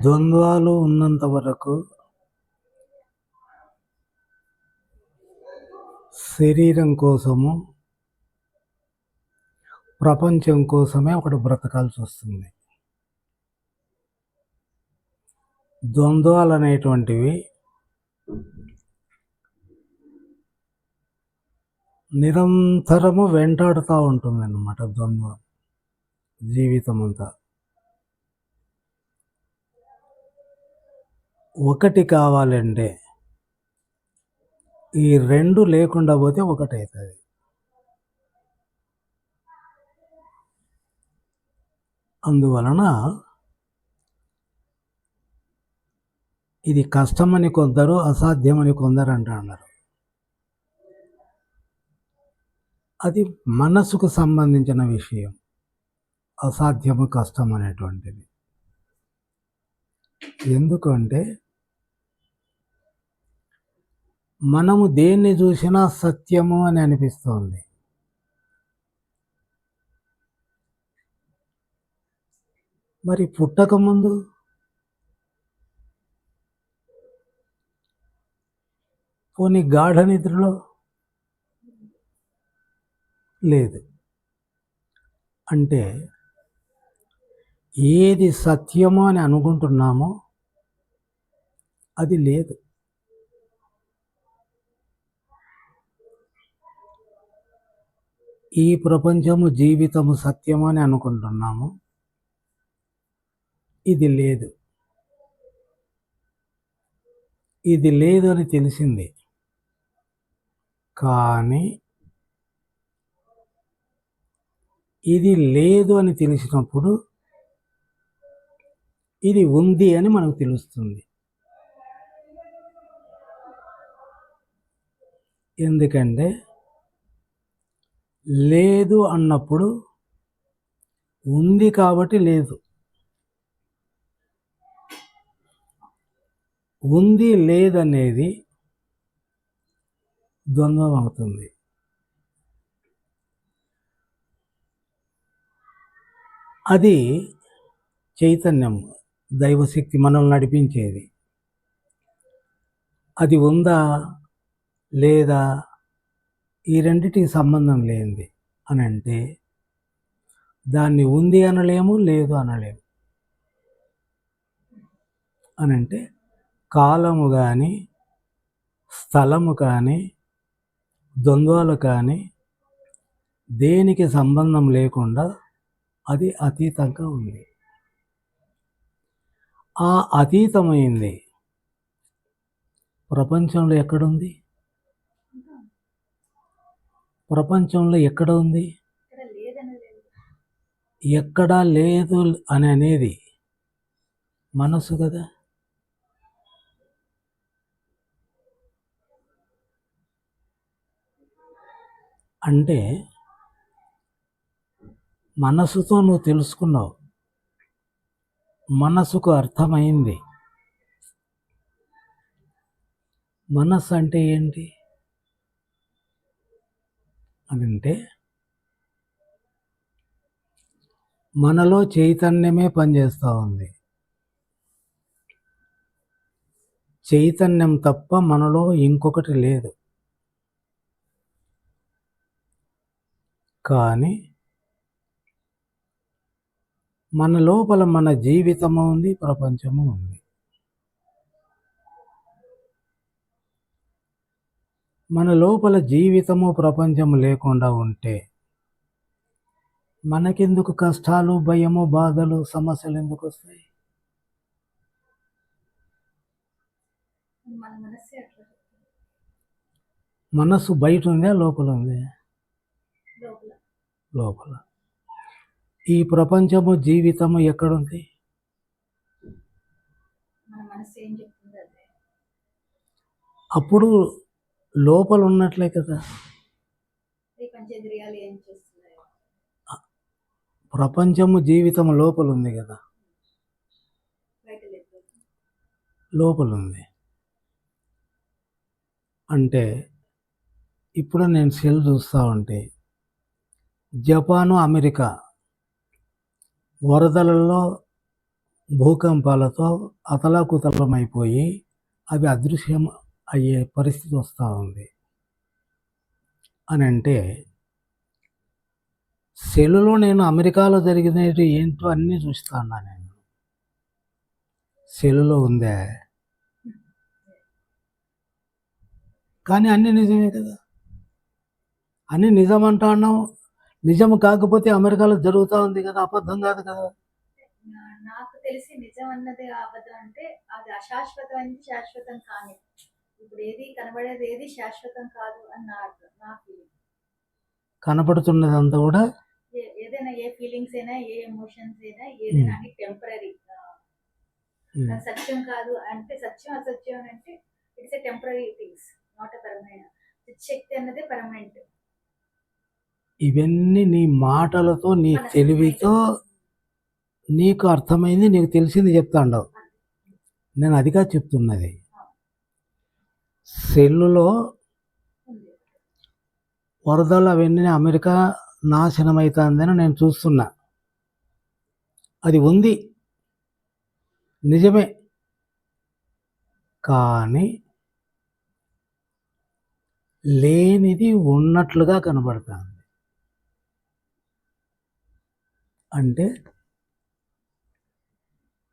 ద్వంద్వాలు ఉన్నంత వరకు శరీరం కోసము, ప్రపంచం కోసమే ఒకడు బ్రతకాల్సి వస్తుంది. ద్వంద్వాలు అనేటువంటివి నిరంతరము వెంటాడుతూ ఉంటుంది అన్నమాట. ద్వంద్వం జీవితం అంతా ఒకటి కావాలంటే ఈ రెండు లేకుండా పోతే ఒకటవుతుంది. అందువలన ఇది కష్టమని కొందరు, అసాధ్యమని కొందరు అంటున్నారు. అది మనసుకు సంబంధించిన విషయం. అసాధ్యము, కష్టం అనేటువంటిది. ఎందుకంటే మనము దేన్ని చూసినా సత్యము అని అనిపిస్తోంది. మరి పుట్టకముందు పోనీ గాఢ నిద్రలో లేదు. అంటే ఏది సత్యము అని అనుకుంటున్నామో అది లేదు. ఈ ప్రపంచము, జీవితము సత్యము అని అనుకుంటున్నాము, ఇది లేదు. ఇది లేదు అని తెలిసింది, కానీ ఇది లేదు అని తెలిసినప్పుడు ఇది ఉంది అని మనకు తెలుస్తుంది. ఎందుకంటే లేదు అన్నప్పుడు ఉంది కాబట్టి లేదు, ఉంది లేదనేది ద్వంద్వం అవుతుంది. అది చైతన్యం, దైవశక్తి మనల్ని నడిపించేది. అది ఉందా లేదా, ఈ రెండిటికి సంబంధం లేనిది అని అంటే దాన్ని ఉంది అనలేము, లేదు అనలేము. అని అంటే కాలము కానీ, స్థలము కానీ, ద్వంద్వాలు కానీ దేనికి సంబంధం లేకుండా అది అతీతంగా ఉంది. ఆ అతీతమైంది ప్రపంచంలో ఎక్కడుంది? ప్రపంచంలో ఎక్కడ ఉంది? ఎక్కడా లేదు అని అనేది మనసు కదా. అంటే మనసుతో నువ్వు తెలుసుకున్నావు, మనసుకు అర్థమైంది. మనస్సు అంటే ఏంటి అని అంటే మనలో చైతన్యమే పనిచేస్తూ ఉంది. చైతన్యం తప్ప మనలో ఇంకొకటి లేదు. కానీ మన లోపల మన జీవితము ఉంది, ప్రపంచము ఉంది. మన లోపల జీవితము, ప్రపంచము లేకుండా ఉంటే మనకెందుకు కష్టాలు, భయము, బాధలు, సమస్యలు ఎందుకు వస్తాయి? మనస్సు బయట ఉందా, లోపల ఉంది? లోపల. ఈ ప్రపంచము, జీవితము ఎక్కడుంది? అప్పుడు లోపల ఉన్నట్లే కదా. ప్రపంచము, జీవితము లోపల ఉంది కదా, లోపల ఉంది. అంటే ఇప్పుడు నేను సెల్ చూస్తూ ఉంటే జపాను, అమెరికా వరదలలో భూకంపాలతో అతలాకుతలమైపోయి అవి అదృశ్యం అయ్యే పరిస్థితి వస్తూ ఉంది అని అంటే, సెల్లులో నేను అమెరికాలో జరిగినవి ఏంటో అన్నీ చూస్తా ఉన్నా నేను. సెల్లులో ఉందే, కానీ అన్నీ నిజమే కదా. అన్నీ నిజం అంటా అన్నావు, నిజం కాకపోతే అమెరికాలో జరుగుతూ ఉంది కదా, అబద్ధం కాదు కదా. నాకు తెలిసి నిజం అన్నది అబద్ధం అంటే అది అశాశ్వతమైనది శాశ్వతం కాని. ఇప్పుడు ఏది కనబడేది ఏది శాశ్వతం కాదు అని నా ఫీలింగ్. కనపడుతున్నదంతా కూడా ఏదైనా ఏ ఫీలింగ్స్ అయినా ఏ ఎమోషన్స్ అయినా ఏదైనా అన్ని టెంపరీ. సత్యం కాదు అంటే సత్యం అసత్యం అంటే it's a temporary things, not a permanent. శక్తి అన్నది పర్మనెంట్. ఇవన్నీ నీ మాటలతో నీ తెలివితో నీకు అర్థమైంది, నీకు తెలిసింది చెప్తాండవు. నేను అదిగా చెప్తున్నది. సెల్లులో వరదలు అవన్నీ అమెరికా నాశనం అవుతుందని నేను చూస్తున్నా. అది ఉంది, నిజమే. కానీ లేనిది ఉన్నట్లుగా కనబడుతుంది. అంటే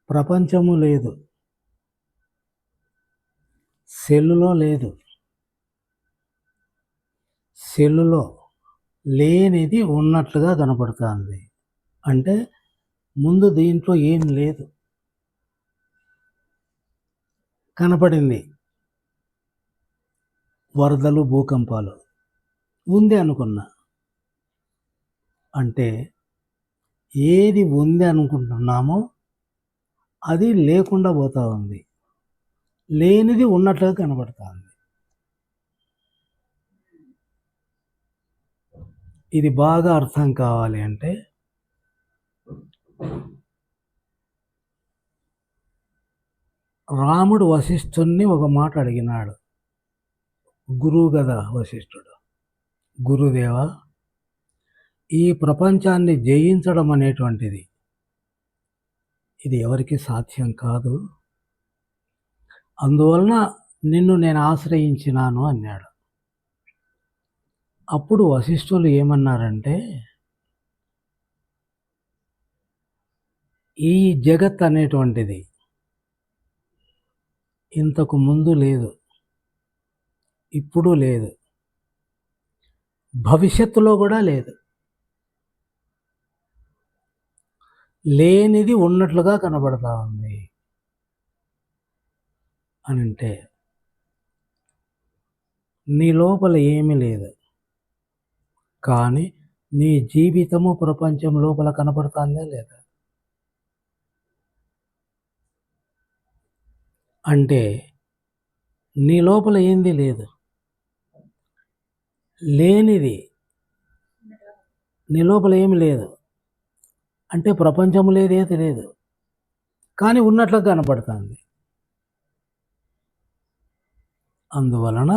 ప్రపంచము లేదు, సెల్లులో లేదు. సెల్లులో లేనిది ఉన్నట్లుగా కనపడుతుంది. అంటే ముందు దీంట్లో ఏం లేదు, కనపడింది వరదలు భూకంపాలు ఉంది అనుకున్నా. అంటే ఏది ఉంది అనుకుంటున్నామో అది లేకుండా పోతా ఉంది, లేనిది ఉన్నట్లుగా కనబడుతుంది. ఇది బాగా అర్థం కావాలి అంటే రాముడు వశిష్ఠుణ్ణి ఒక మాట అడిగినాడు. గురువు కదా వశిష్ఠుడు, గురుదేవ, ఈ ప్రపంచాన్ని జయించడం అనేటువంటిది ఇది ఎవరికి సాధ్యం కాదు, అందువలన నిన్ను నేను ఆశ్రయించినాను అన్నాడు. అప్పుడు వశిష్ఠులు ఏమన్నారంటే, ఈ జగత్ అనేటువంటిది ఇంతకు ముందు లేదు, ఇప్పుడు లేదు, భవిష్యత్తులో కూడా లేదు. లేనిది ఉన్నట్లుగా కనబడతా ఉంది అని అంటే నీ లోపల ఏమీ లేదు, కానీ నీ జీవితము ప్రపంచం లోపల కనపడుతుందే లేదా? అంటే నీ లోపల ఏంది లేదు, లేనిది నీ లోపల ఏమి లేదు అంటే ప్రపంచం లేదేది లేదు, కానీ ఉన్నట్లు కనపడుతుంది. అందువలన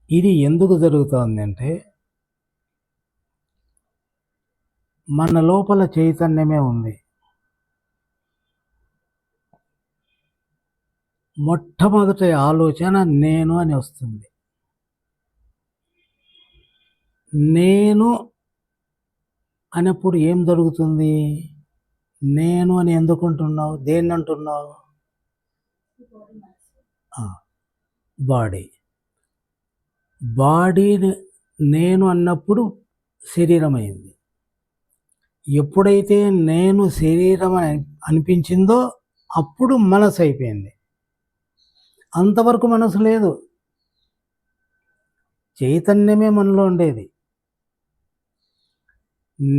ఇది ఎందుకు జరుగుతోంది అంటే మన లోపల చైతన్యమే ఉంది. మొట్టమొదటి ఆలోచన నేను అని వస్తుంది. నేను అన్నప్పుడు ఏం జరుగుతుంది? నేను అని ఎందుకుంటున్నావు? దేన్ని అంటున్నావు? బాడీ. బాడీని నేను అన్నప్పుడు శరీరం అయింది. ఎప్పుడైతే నేను శరీరం అని అనిపించిందో అప్పుడు మనసు అయిపోయింది. అంతవరకు మనసు లేదు, చైతన్యమే మనలో ఉండేది.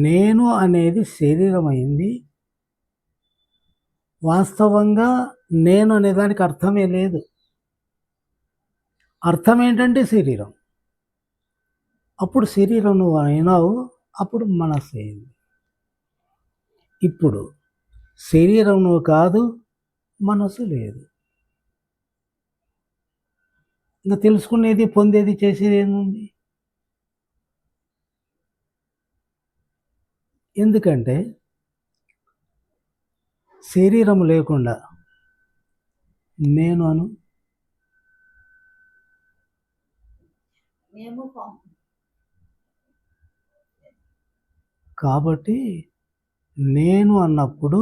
నేను అనేది శరీరం అయింది. వాస్తవంగా నేను అనేదానికి అర్థమే లేదు. అర్థం ఏంటంటే శరీరం. అప్పుడు శరీరం నువ్వు అయినావు, అప్పుడు మనసు అయింది. ఇప్పుడు శరీరం నువ్వు కాదు, మనసు లేదు. ఇంకా తెలుసుకునేది, పొందేది, చేసేది ఏముంది? ఎందుకంటే శరీరం లేకుండా నేను అను. మేము ఫామ్. కాబట్టి నేను అన్నప్పుడు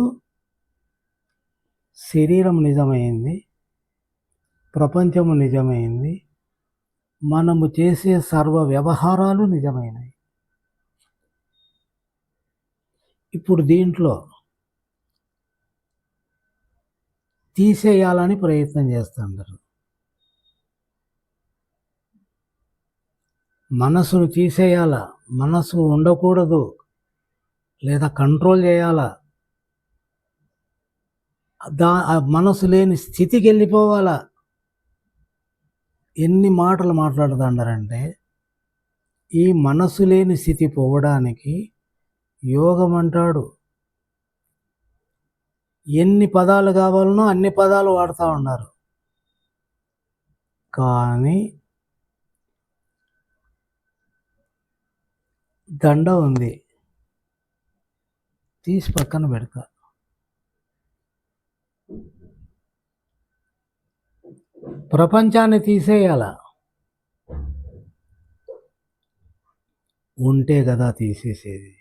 శరీరం నిజమైంది, ప్రపంచము నిజమైంది, మనము చేసే సర్వ వ్యవహారాలు నిజమైనవి. ఇప్పుడు దీంట్లో తీసేయాలని ప్రయత్నం చేస్తుంటారు. మనసును తీసేయాల, మనసు ఉండకూడదు, లేదా కంట్రోల్ చేయాలా, ఆ మనసు లేని స్థితికి వెళ్ళిపోవాలా. ఎన్ని మాటలు మాట్లాడుతుంటారంటే ఈ మనసు లేని స్థితి పోవడానికి యోగం అంటాడు. ఎన్ని పదాలు కావాలనో అన్ని పదాలు వాడుతూ ఉన్నారు. కానీ దండ ఉంది, తీసి పక్కన పెడతా. ప్రపంచాన్ని తీసేయాల, ఉంటే కదా తీసేసేది.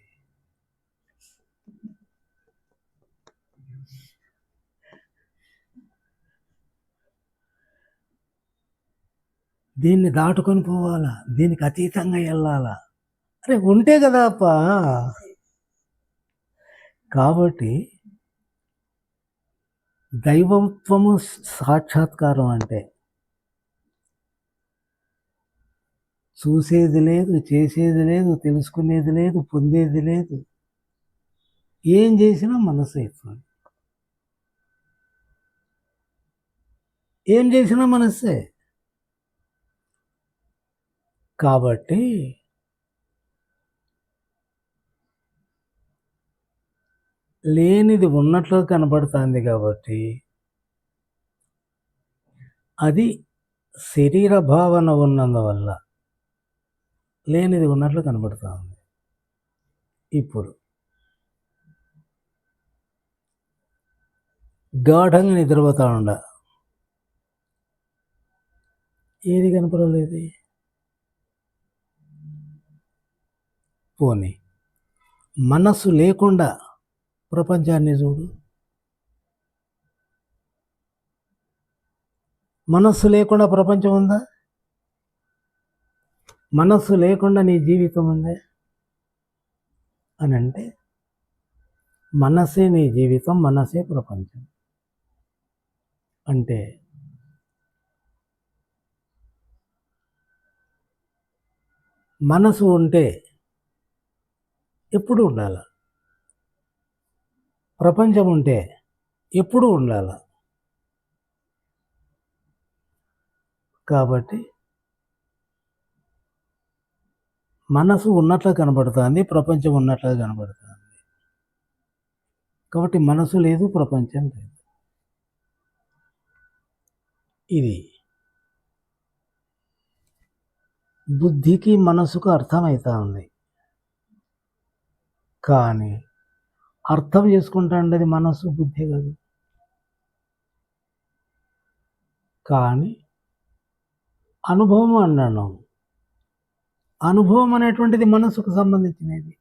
దీన్ని దాటుకొని పోవాలా, దీనికి అతీతంగా వెళ్ళాలా. అరే ఉంటే కదా అప్ప. కాబట్టి దైవత్వము సాక్షాత్కారం అంటే చూసేది లేదు, చేసేది లేదు, తెలుసుకునేది లేదు, పొందేది లేదు. ఏం చేసినా మనసు అవుతుంది, ఏం చేసినా మనస్సే. కాబట్టి లేనిది ఉన్నట్లు కనబడుతుంది. కాబట్టి అది శరీర భావన ఉన్నందువల్ల లేనిది ఉన్నట్లు కనబడుతూ ఉంది. ఇప్పుడు గాఢంగా నిద్రపోతా ఉండ, ఏది కనపడలేదు. పోనీ మనసు లేకుండా ప్రపంచాన్ని చూడు, మనస్సు లేకుండా ప్రపంచం ఉందా? మనస్సు లేకుండా నీ జీవితం ఉందే అని అంటే మనసే నీ జీవితం, మనసే ప్రపంచం. అంటే మనసు ఉంటే ఎప్పుడు ఉండాల, ప్రపంచం ఉంటే ఎప్పుడు ఉండాల. కాబట్టి మనసు ఉన్నట్లు కనబడుతుంది, ప్రపంచం ఉన్నట్లుగా కనబడుతుంది. కాబట్టి మనసు లేదు, ప్రపంచం లేదు. ఇది బుద్ధికి మనసుకు అర్థమవుతా ఉంది. కానీ అర్థం చేసుకుంటా ఉండేది మనసు, బుద్ధి కాదు. కానీ అనుభవం అన్నాను, అనుభవం అనేటువంటిది మనసుకు సంబంధించినది.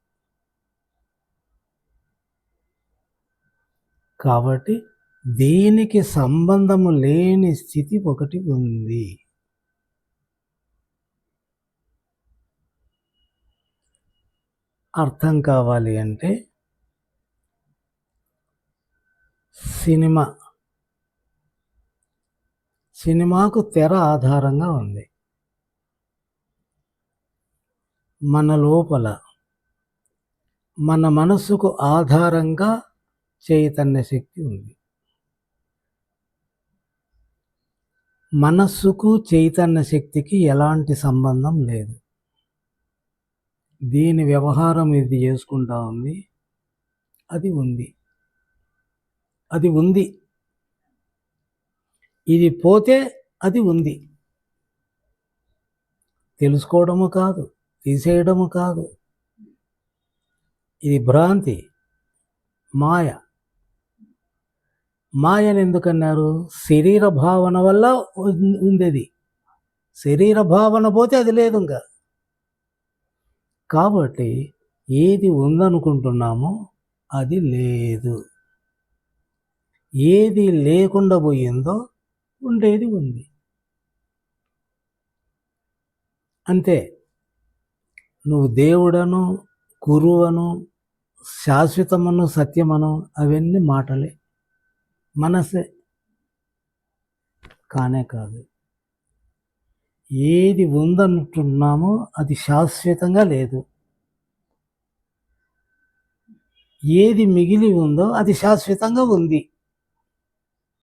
కాబట్టి దీనికి సంబంధము లేని స్థితి ఒకటి ఉంది. అర్థం కావాలి అంటే సినిమాకు తెర ఆధారంగా ఉంది. మన లోపల మన మనసుకు ఆధారంగా చైతన్య శక్తి ఉంది. మనస్సుకు చైతన్య శక్తికి ఎలాంటి సంబంధం లేదు. దీని వ్యవహారం ఇది చేసుకుంటా ఉంది, అది ఉంది, అది ఉంది. ఇది పోతే అది ఉంది. తెలుసుకోవడము కాదు, తీసేయడము కాదు. ఇది భ్రాంతి, మాయ. మాయని ఎందుకన్నారు? శరీర భావన వల్ల ఉంది అది. శరీర భావన పోతే అది లేదు ఇంకా. కాబట్టి ఏది ఉందనుకుంటున్నామో అది లేదు. ఏది లేకుండా పోయిందో ఉండేది ఉంది. అంతే. నువ్వు దేవుడను, గురువను, శాశ్వతమను, సత్యమను అవన్నీ మాటలే, మనసే కానే కాదు. ఏది ఉందంటున్నామో అది శాశ్వతంగా లేదు. ఏది మిగిలి ఉందో అది శాశ్వతంగా ఉంది.